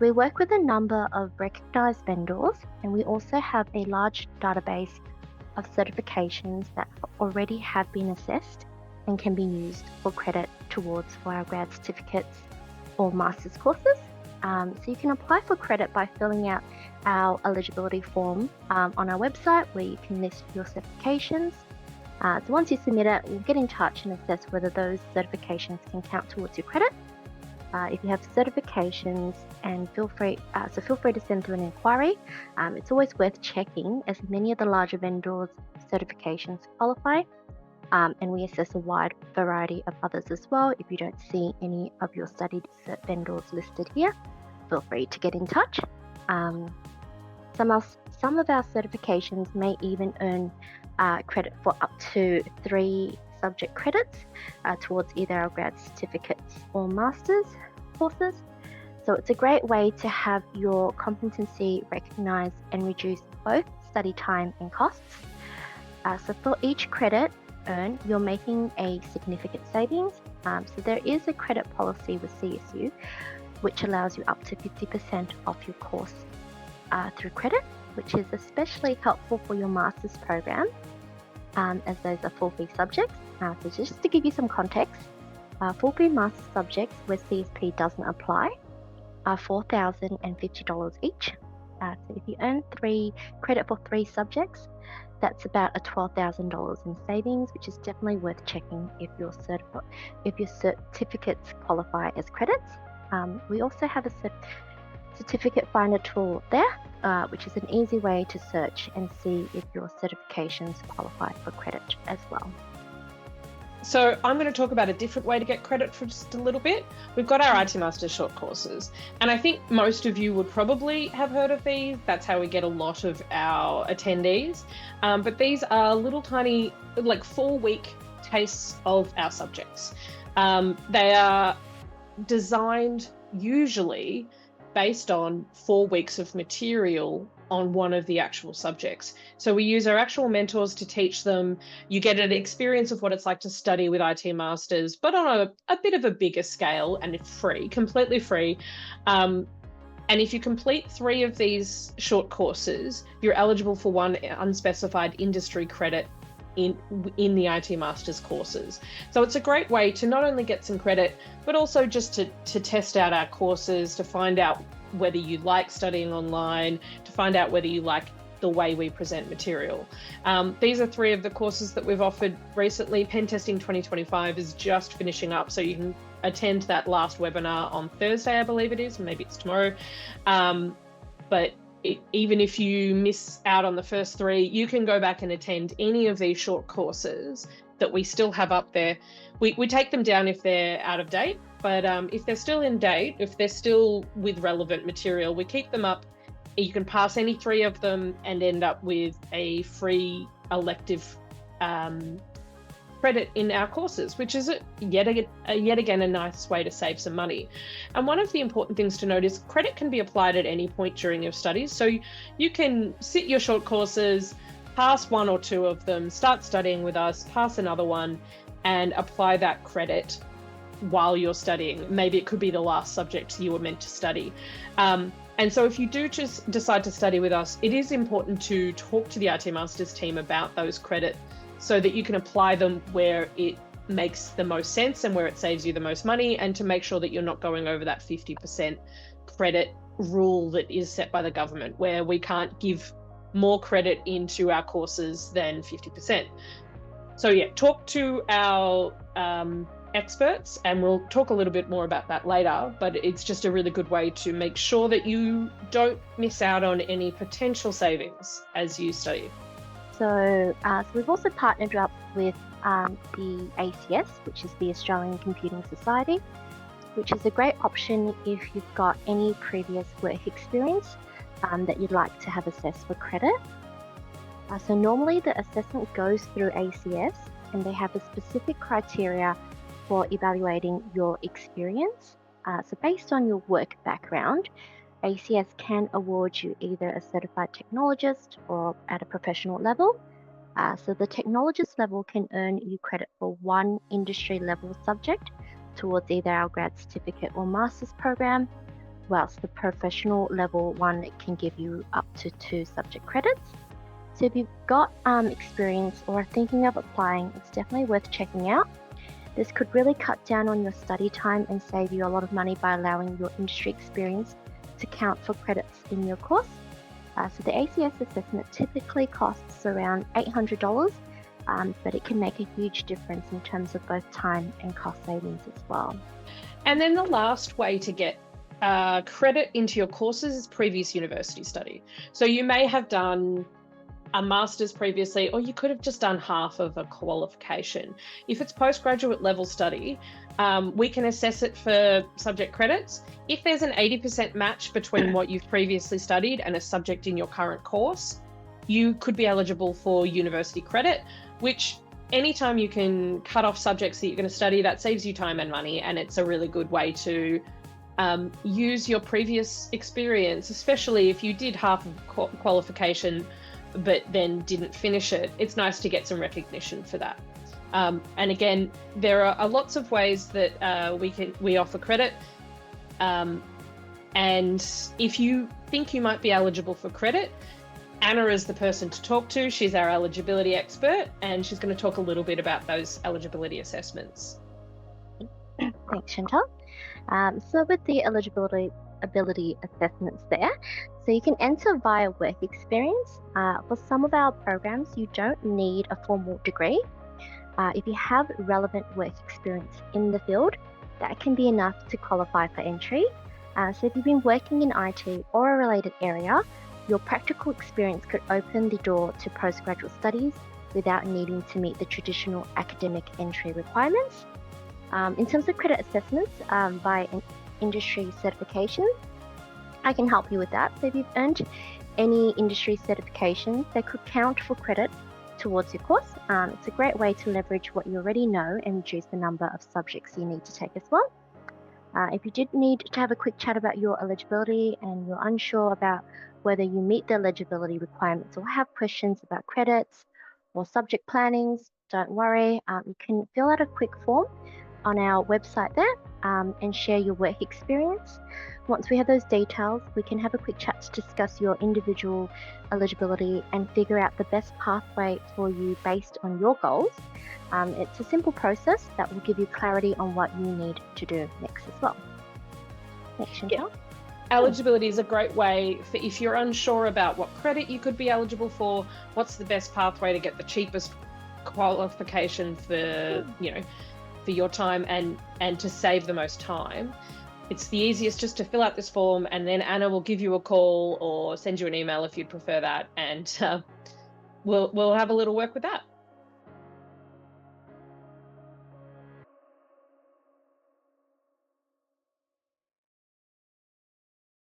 we work with a number of recognised vendors, and we also have a large database of certifications that already have been assessed and can be used for credit towards for our grad certificates or master's courses. So you can apply for credit by filling out our eligibility form on our website, where you can list your certifications. So once you submit it, we'll get in touch and assess whether those certifications can count towards your credit. If you have certifications, and feel free to send through an inquiry. It's always worth checking, as many of the larger vendors' certifications qualify, and we assess a wide variety of others as well. If you don't see any of your studied cert vendors listed here, feel free to get in touch. Some of our certifications may even earn credit for up to 3 subject credits towards either our grad certificates or master's courses. So it's a great way to have your competency recognised and reduce both study time and costs. So for each credit earned, you're making a significant savings. So there is a credit policy with CSU which allows you up to 50% off your course through credit, which is especially helpful for your master's program, as those are full fee subjects. So just to give you some context, full fee master's subjects where CSP doesn't apply are $4,050 each. So if you earn credit for 3 subjects, that's about $12,000 in savings, which is definitely worth checking if your certificates qualify as credits. We also have a certificate finder tool there, which is an easy way to search and see if your certifications qualify for credit as well. So I'm going to talk about a different way to get credit for just a little bit. We've got our IT Masters short courses, and I think most of you would probably have heard of these. That's how we get a lot of our attendees. But these are little tiny, like 4-week tastes of our subjects. They are designed usually based on 4 weeks of material on one of the actual subjects. So we use our actual mentors to teach them. You get an experience of what it's like to study with IT Masters, but on a bit of a bigger scale, and it's free, completely free. And if you complete 3 of these short courses, you're eligible for 1 unspecified industry credit in the IT Masters courses. So it's a great way to not only get some credit, but also just to test out our courses, to find out whether you like studying online, to find out whether you like the way we present material. These are 3 of the courses that we've offered recently. Pen Testing 2025 is just finishing up, so you can attend that last webinar on Thursday, I believe it is, maybe it's tomorrow. But even if you miss out on the first 3, you can go back and attend any of these short courses that we still have up there. We take them down if they're out of date, but if they're still in date, if they're still with relevant material, we keep them up. You can pass any 3 of them and end up with a free elective credit in our courses, which is yet again a nice way to save some money. And one of the important things to note is credit can be applied at any point during your studies. So you can sit your short courses, pass 1 or 2 of them, start studying with us, pass another one, and apply that credit while you're studying. Maybe it could be the last subject you were meant to study. And so if you do just decide to study with us, it is important to talk to the IT Masters team about those credits so that you can apply them where it makes the most sense and where it saves you the most money, and to make sure that you're not going over that 50% credit rule that is set by the government, where we can't give more credit into our courses than 50%. So yeah, talk to our experts, and we'll talk a little bit more about that later, but it's just a really good way to make sure that you don't miss out on any potential savings as you study. So we've also partnered up with the ACS, which is the Australian Computing Society, which is a great option if you've got any previous work experience that you'd like to have assessed for credit. So normally the assessment goes through ACS, and they have a specific criteria for evaluating your experience. So based on your work background, ACS can award you either a certified technologist or at a professional level. So the technologist level can earn you credit for 1 industry level subject towards either our grad certificate or master's program. whilst the professional level one can give you up to 2 subject credits. So if you've got experience or are thinking of applying, it's definitely worth checking out. This could really cut down on your study time and save you a lot of money by allowing your industry experience to count for credits in your course. So the ACS assessment typically costs around $800, but it can make a huge difference in terms of both time and cost savings as well. And then the last way to get credit into your courses is previous university study. So you may have done a master's previously, or you could have just done half of a qualification. If it's postgraduate level study, we can assess it for subject credits. If there's an 80% match between what you've previously studied and a subject in your current course, you could be eligible for university credit, which anytime you can cut off subjects that you're going to study, that saves you time and money, and it's a really good way to use your previous experience, especially if you did half of qualification but then didn't finish it. It's nice to get some recognition for that. And again, there are lots of ways that we offer credit. And if you think you might be eligible for credit, Anna is the person to talk to. She's our eligibility expert, and she's going to talk a little bit about those eligibility assessments. Thanks, Chantal. So with the ability assessments there, so you can enter via work experience. For some of our programs, you don't need a formal degree. If you have relevant work experience in the field, that can be enough to qualify for entry. So if you've been working in IT or a related area, your practical experience could open the door to postgraduate studies without needing to meet the traditional academic entry requirements. In terms of credit assessments by an industry certification, I can help you with that. So if you've earned any industry certifications, they could count for credit towards your course. It's a great way to leverage what you already know and reduce the number of subjects you need to take as well. If you did need to have a quick chat about your eligibility and you're unsure about whether you meet the eligibility requirements or have questions about credits or subject plannings, don't worry. You can fill out a quick form on our website there and share your work experience. Once we have those details, we can have a quick chat to discuss your individual eligibility and figure out the best pathway for you based on your goals. It's a simple process that will give you clarity on what you need to do next as well. Thanks, Chantal. Yeah. Eligibility is a great way for if you're unsure about what credit you could be eligible for, what's the best pathway to get the cheapest qualification for, for your time and to save the most time. It's the easiest just to fill out this form, and then Anna will give you a call or send you an email if you'd prefer that, and we'll have a little work with that.